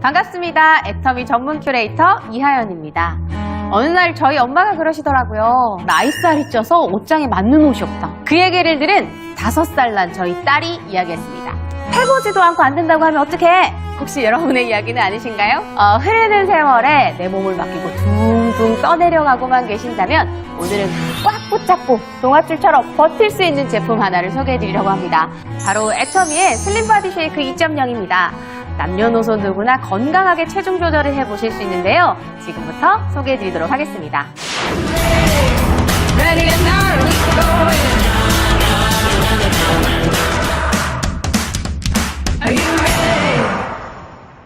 반갑습니다. 애터미 전문 큐레이터 이하연입니다. 어느 날 저희 엄마가 그러시더라고요. 나이살이 쪄서 옷장에 맞는 옷이 없다. 그 얘기를 들은 5살 난 저희 딸이 이야기했습니다. 해보지도 않고 안 된다고 하면 어떡해? 혹시 여러분의 이야기는 아니신가요? 흐르는 세월에 내 몸을 맡기고 둥둥 떠내려가고만 계신다면 오늘은 꽉 붙잡고 동아줄처럼 버틸 수 있는 제품 하나를 소개해드리려고 합니다. 바로 애터미의 슬림바디 쉐이크 2.0입니다. 남녀노소 누구나 건강하게 체중 조절을 해보실 수 있는데요. 지금부터 소개해드리도록 하겠습니다.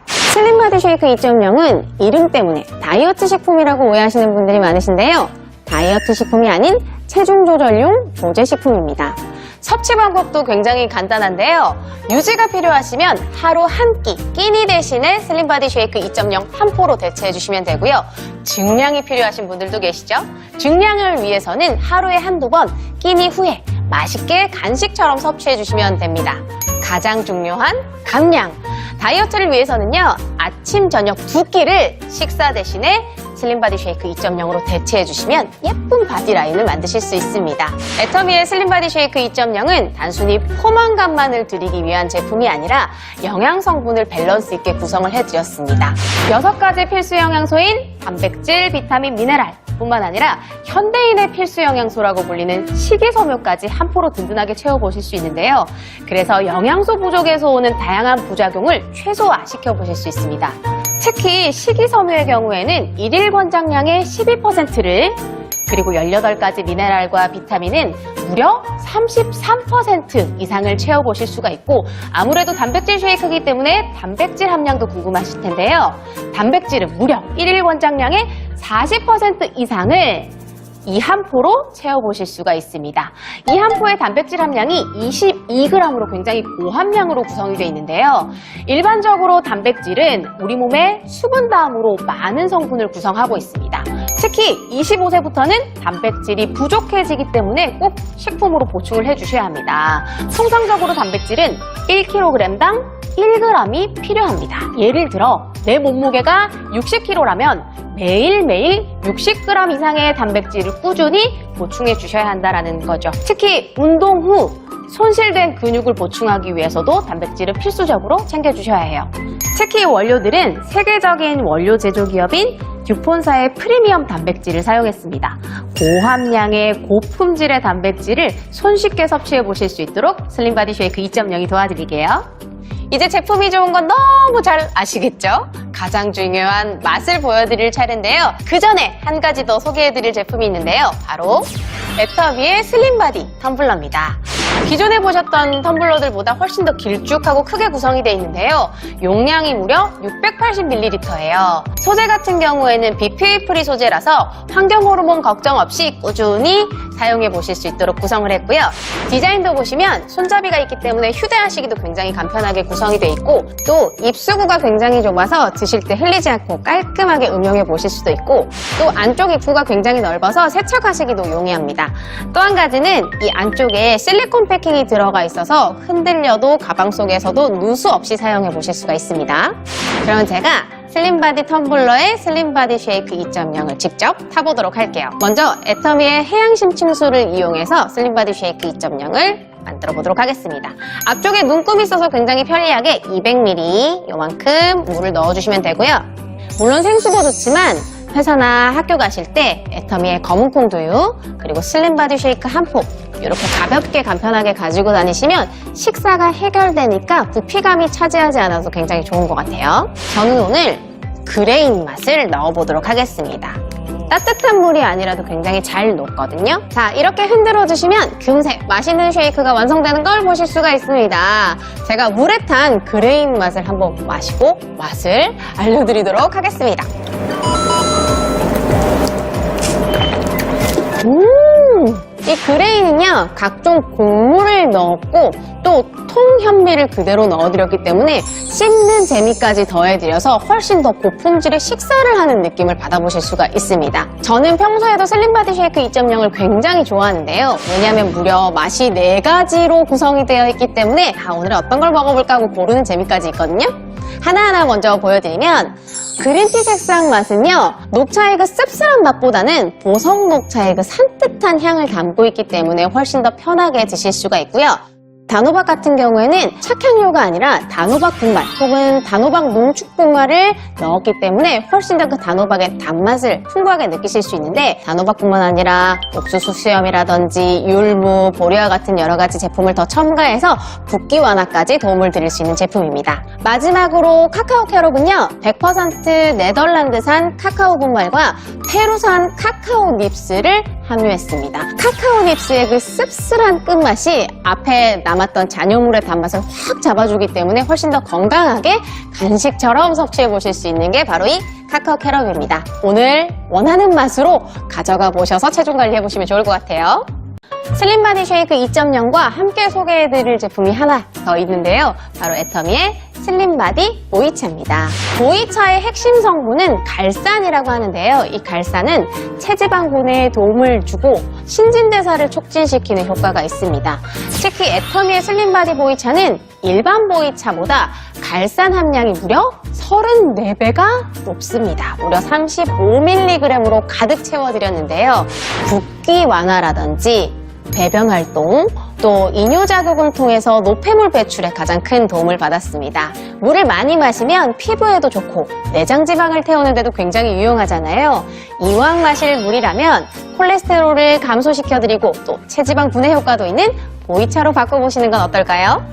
슬림바디 쉐이크 2.0은 이름 때문에 다이어트 식품이라고 오해하시는 분들이 많으신데요. 다이어트 식품이 아닌 체중 조절용 보조 식품입니다. 섭취 방법도 굉장히 간단한데요. 유지가 필요하시면 하루 한 끼, 끼니 대신에 슬림바디 쉐이크 2.0 한 포로 대체해 주시면 되고요. 증량이 필요하신 분들도 계시죠? 증량을 위해서는 하루에 한두 번, 끼니 후에 맛있게 간식처럼 섭취해 주시면 됩니다. 가장 중요한 감량. 다이어트를 위해서는요, 아침, 저녁 2끼를 식사 대신에 슬림바디 쉐이크 2.0으로 대체해 주시면 예쁜 바디 라인을 만드실 수 있습니다. 애터미의 슬림바디 쉐이크 2.0은 단순히 포만감만을 드리기 위한 제품이 아니라 영양 성분을 밸런스 있게 구성을 해드렸습니다. 6가지 필수 영양소인 단백질, 비타민, 미네랄 뿐만 아니라 현대인의 필수 영양소라고 불리는 식이섬유까지 한 포로 든든하게 채워보실 수 있는데요. 그래서 영양소 부족에서 오는 다양한 부작용을 최소화시켜 보실 수 있습니다. 특히 식이섬유의 경우에는 일일 권장량의 12%를 그리고 18가지 미네랄과 비타민은 무려 33% 이상을 채워보실 수가 있고, 아무래도 단백질 쉐이크이기 때문에 단백질 함량도 궁금하실 텐데요. 단백질은 무려 일일 권장량의 40% 이상을 이 한 포로 채워보실 수가 있습니다. 이 한 포의 단백질 함량이 22g으로 굉장히 고함량으로 구성이 되어 있는데요. 일반적으로 단백질은 우리 몸의 수분 다음으로 많은 성분을 구성하고 있습니다. 특히 25세부터는 단백질이 부족해지기 때문에 꼭 식품으로 보충을 해주셔야 합니다. 통상적으로 단백질은 1kg당 1g이 필요합니다. 예를 들어 내 몸무게가 60kg라면 매일매일 60g 이상의 단백질을 꾸준히 보충해 주셔야 한다는 거죠. 특히 운동 후 손실된 근육을 보충하기 위해서도 단백질을 필수적으로 챙겨주셔야 해요. 특히 원료들은 세계적인 원료 제조기업인 듀폰사의 프리미엄 단백질을 사용했습니다. 고함량의 고품질의 단백질을 손쉽게 섭취해 보실 수 있도록 슬림바디 쉐이크 2.0이 도와드릴게요. 이제 제품이 좋은 건 너무 잘 아시겠죠? 가장 중요한 맛을 보여드릴 차례인데요. 그 전에 한 가지 더 소개해드릴 제품이 있는데요. 바로 애터미의 슬림바디 텀블러입니다. 기존에 보셨던 텀블러들보다 훨씬 더 길쭉하고 크게 구성이 되어 있는데요. 용량이 무려 680ml예요. 소재 같은 경우에는 BPA 프리 소재라서 환경호르몬 걱정 없이 꾸준히 사용해 보실 수 있도록 구성을 했고요. 디자인도 보시면 손잡이가 있기 때문에 휴대하시기도 굉장히 간편하게 구성이 되어 있고, 또 입수구가 굉장히 좁아서 드실 때 흘리지 않고 깔끔하게 음용해 보실 수도 있고, 또 안쪽 입구가 굉장히 넓어서 세척하시기도 용이합니다. 또 한 가지는 이 안쪽에 실리콘 패킹이 들어가 있어서 흔들려도 가방 속에서도 누수 없이 사용해 보실 수가 있습니다. 그러면 제가 슬림바디 텀블러의 슬림바디 쉐이크 2.0을 직접 타보도록 할게요. 먼저 애터미의 해양심층수를 이용해서 슬림바디 쉐이크 2.0을 만들어 보도록 하겠습니다. 앞쪽에 눈금이 있어서 굉장히 편리하게 200ml 요만큼 물을 넣어주시면 되고요. 물론 생수도 좋지만 회사나 학교 가실 때 애터미의 검은 콩두유 그리고 슬림바디 쉐이크 한 포 이렇게 가볍게 간편하게 가지고 다니시면 식사가 해결되니까 부피감이 차지하지 않아서 굉장히 좋은 것 같아요. 저는 오늘 그레인 맛을 넣어보도록 하겠습니다. 따뜻한 물이 아니라도 굉장히 잘 녹거든요. 자, 이렇게 흔들어 주시면 금세 맛있는 쉐이크가 완성되는 걸 보실 수가 있습니다. 제가 물에 탄 그레인 맛을 한번 마시고 맛을 알려드리도록 하겠습니다. 이 그레인은요, 각종 곡물을 넣었고 또 통현미를 그대로 넣어드렸기 때문에 씹는 재미까지 더해드려서 훨씬 더 고품질의 식사를 하는 느낌을 받아보실 수가 있습니다. 저는 평소에도 슬림바디 쉐이크 2.0을 굉장히 좋아하는데요. 왜냐하면 무려 맛이 4가지로 구성이 되어 있기 때문에 오늘 어떤 걸 먹어볼까 하고 고르는 재미까지 있거든요. 하나하나 먼저 보여드리면 그린티 색상 맛은요, 녹차의 그 씁쓸한 맛보다는 보석 녹차의 그 산뜻한 향을 담고 있기 때문에 훨씬 더 편하게 드실 수가 있고요. 단호박 같은 경우에는 착향료가 아니라 단호박 분말 혹은 단호박 농축 분말을 넣었기 때문에 훨씬 더 그 단호박의 단맛을 풍부하게 느끼실 수 있는데, 단호박뿐만 아니라 옥수수 수염이라든지 율무, 보리와 같은 여러 가지 제품을 더 첨가해서 붓기 완화까지 도움을 드릴 수 있는 제품입니다. 마지막으로 카카오 캐럿은요, 100% 네덜란드산 카카오 분말과 페루산 카카오 닙스를 함유했습니다. 카카오 닙스의 그 씁쓸한 끝맛이 앞에 남았던 잔여물의 단맛을 확 잡아주기 때문에 훨씬 더 건강하게 간식처럼 섭취해 보실 수 있는 게 바로 이 카카오 캐럿입니다. 오늘 원하는 맛으로 가져가 보셔서 체중 관리해 보시면 좋을 것 같아요. 슬림바디 쉐이크 2.0과 함께 소개해드릴 제품이 하나 더 있는데요. 바로 애터미의 슬림바디 보이차입니다. 보이차의 핵심 성분은 갈산이라고 하는데요. 이 갈산은 체지방 분해에 도움을 주고 신진대사를 촉진시키는 효과가 있습니다. 특히 애터미의 슬림바디 보이차는 일반 보이차보다 갈산 함량이 무려 34배가 높습니다. 무려 35mg으로 가득 채워드렸는데요. 붓기 완화라든지 배변 활동, 또 이뇨자극을 통해서 노폐물 배출에 가장 큰 도움을 받았습니다. 물을 많이 마시면 피부에도 좋고 내장 지방을 태우는 데도 굉장히 유용하잖아요. 이왕 마실 물이라면 콜레스테롤을 감소시켜드리고 또 체지방 분해 효과도 있는 보이차로 바꿔보시는 건 어떨까요?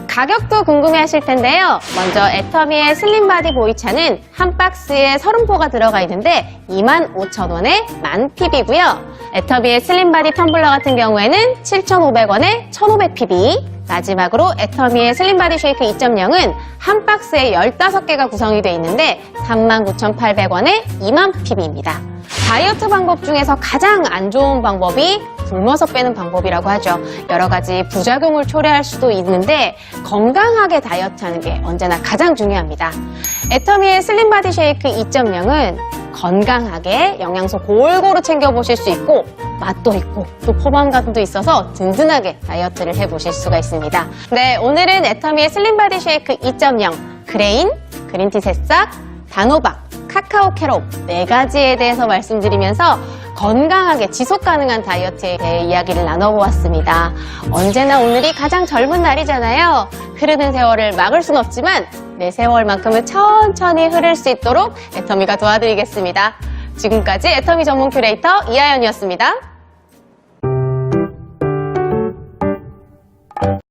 가격도 궁금해하실 텐데요. 먼저 애터미의 슬림바디 보이차는 한 박스에 30포가 들어가 있는데 25,000원에 만pb고요. 애터미의 슬림바디 텀블러 같은 경우에는 7,500원에 1,500pb. 마지막으로 애터미의 슬림바디 쉐이크 2.0은 한 박스에 15개가 구성이 되어 있는데 39,800원에 20,000pb입니다. 다이어트 방법 중에서 가장 안 좋은 방법이 굶어서 빼는 방법이라고 하죠. 여러 가지 부작용을 초래할 수도 있는데 건강하게 다이어트하는 게 언제나 가장 중요합니다. 애터미의 슬림바디 쉐이크 2.0은 건강하게 영양소 골고루 챙겨보실 수 있고 맛도 있고 또 포만감도 있어서 든든하게 다이어트를 해보실 수가 있습니다. 네, 오늘은 애터미의 슬림바디 쉐이크 2.0 그레인, 그린티 새싹, 단호박, 카카오 캐럿 4가지에 대해서 말씀드리면서 건강하게 지속 가능한 다이어트에 대해 이야기를 나눠보았습니다. 언제나 오늘이 가장 젊은 날이잖아요. 흐르는 세월을 막을 순 없지만 내 세월만큼은 천천히 흐를 수 있도록 애터미가 도와드리겠습니다. 지금까지 애터미 전문 큐레이터 이하연이었습니다.